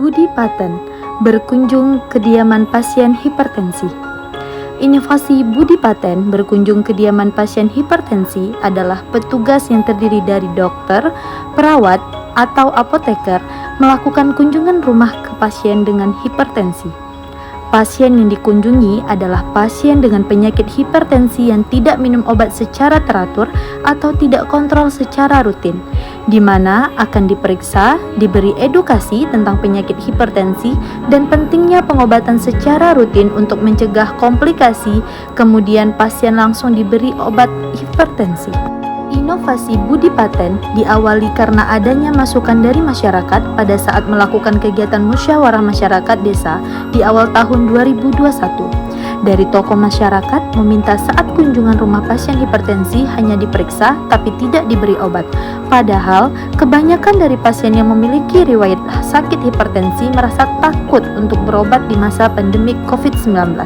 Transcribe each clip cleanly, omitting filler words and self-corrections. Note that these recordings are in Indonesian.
Budi Paten berkunjung kediaman pasien hipertensi. Inovasi Budi Paten berkunjung kediaman pasien hipertensi adalah petugas yang terdiri dari dokter, perawat, atau apoteker melakukan kunjungan rumah ke pasien dengan hipertensi. Pasien yang dikunjungi adalah pasien dengan penyakit hipertensi yang tidak minum obat secara teratur atau tidak kontrol secara rutin, di mana akan diperiksa, diberi edukasi tentang penyakit hipertensi dan pentingnya pengobatan secara rutin untuk mencegah komplikasi, kemudian pasien langsung diberi obat hipertensi. Inovasi Budi Paten diawali karena adanya masukan dari masyarakat pada saat melakukan kegiatan musyawarah masyarakat desa di awal tahun 2021. Dari tokoh masyarakat meminta saat kunjungan rumah pasien hipertensi hanya diperiksa tapi tidak diberi obat. Padahal kebanyakan dari pasien yang memiliki riwayat sakit hipertensi merasa takut untuk berobat di masa pandemi COVID-19.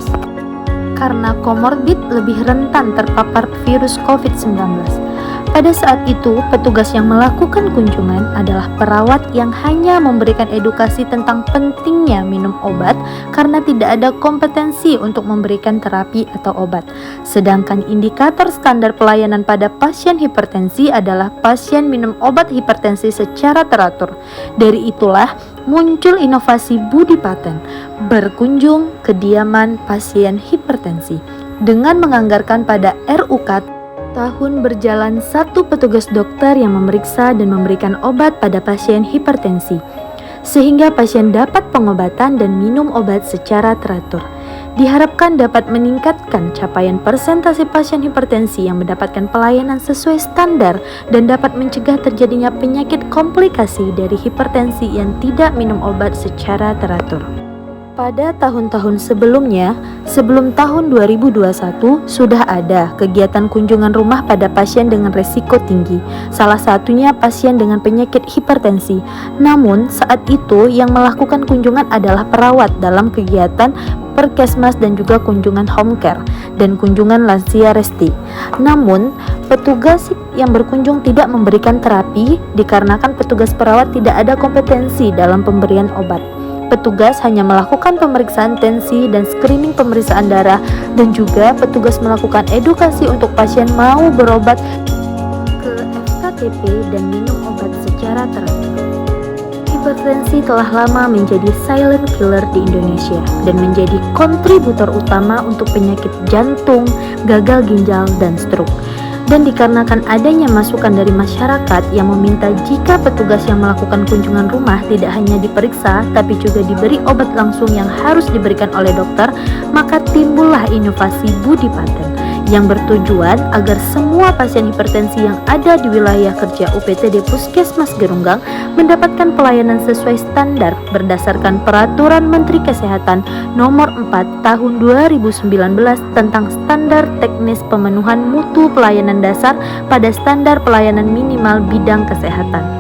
Karena komorbid lebih rentan terpapar virus COVID-19. Pada saat itu, petugas yang melakukan kunjungan adalah perawat yang hanya memberikan edukasi tentang pentingnya minum obat karena tidak ada kompetensi untuk memberikan terapi atau obat. Sedangkan indikator standar pelayanan pada pasien hipertensi adalah pasien minum obat hipertensi secara teratur. Dari itulah muncul inovasi Budi Paten, berkunjung kediaman pasien hipertensi dengan menganggarkan pada RUK tahun berjalan satu petugas dokter yang memeriksa dan memberikan obat pada pasien hipertensi, sehingga pasien dapat pengobatan dan minum obat secara teratur. Diharapkan dapat meningkatkan capaian persentase pasien hipertensi yang mendapatkan pelayanan sesuai standar dan dapat mencegah terjadinya penyakit komplikasi dari hipertensi yang tidak minum obat secara teratur. Pada tahun-tahun sebelumnya, sebelum tahun 2021, sudah ada kegiatan kunjungan rumah pada pasien dengan resiko tinggi, salah satunya pasien dengan penyakit hipertensi. Namun, saat itu yang melakukan kunjungan adalah perawat dalam kegiatan Perkesmas dan juga kunjungan home care dan kunjungan lansia resti. Namun, petugas yang berkunjung tidak memberikan terapi dikarenakan petugas perawat tidak ada kompetensi dalam pemberian obat. Petugas hanya melakukan pemeriksaan tensi dan screening pemeriksaan darah, dan juga petugas melakukan edukasi untuk pasien mau berobat ke FKTP dan minum obat secara teratur. Hipertensi telah lama menjadi silent killer di Indonesia dan menjadi kontributor utama untuk penyakit jantung, gagal ginjal, dan stroke. Dan dikarenakan adanya masukan dari masyarakat yang meminta jika petugas yang melakukan kunjungan rumah tidak hanya diperiksa tapi juga diberi obat langsung yang harus diberikan oleh dokter, maka timbullah inovasi Budi Paten yang bertujuan agar semua pasien hipertensi yang ada di wilayah kerja UPTD Puskesmas Gerunggang mendapatkan pelayanan sesuai standar berdasarkan Peraturan Menteri Kesehatan Nomor 4 Tahun 2019 tentang standar teknis pemenuhan mutu pelayanan dasar pada standar pelayanan minimal bidang kesehatan.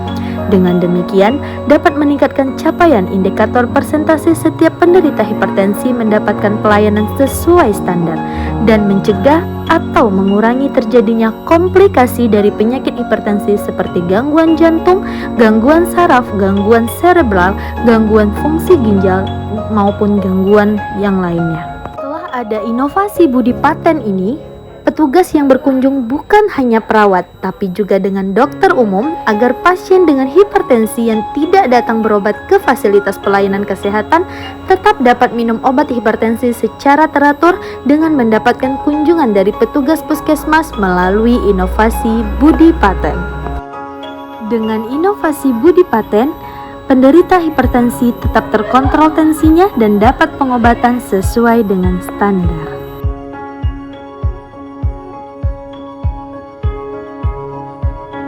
Dengan demikian, dapat meningkatkan capaian indikator persentase setiap penderita hipertensi mendapatkan pelayanan sesuai standar dan mencegah atau mengurangi terjadinya komplikasi dari penyakit hipertensi seperti gangguan jantung, gangguan saraf, gangguan serebral, gangguan fungsi ginjal, maupun gangguan yang lainnya. Setelah ada inovasi Budi Paten ini, petugas yang berkunjung bukan hanya perawat, tapi juga dengan dokter umum agar pasien dengan hipertensi yang tidak datang berobat ke fasilitas pelayanan kesehatan tetap dapat minum obat hipertensi secara teratur dengan mendapatkan kunjungan dari petugas puskesmas melalui inovasi Budi Paten. Dengan inovasi Budi Paten, penderita hipertensi tetap terkontrol tensinya dan dapat pengobatan sesuai dengan standar.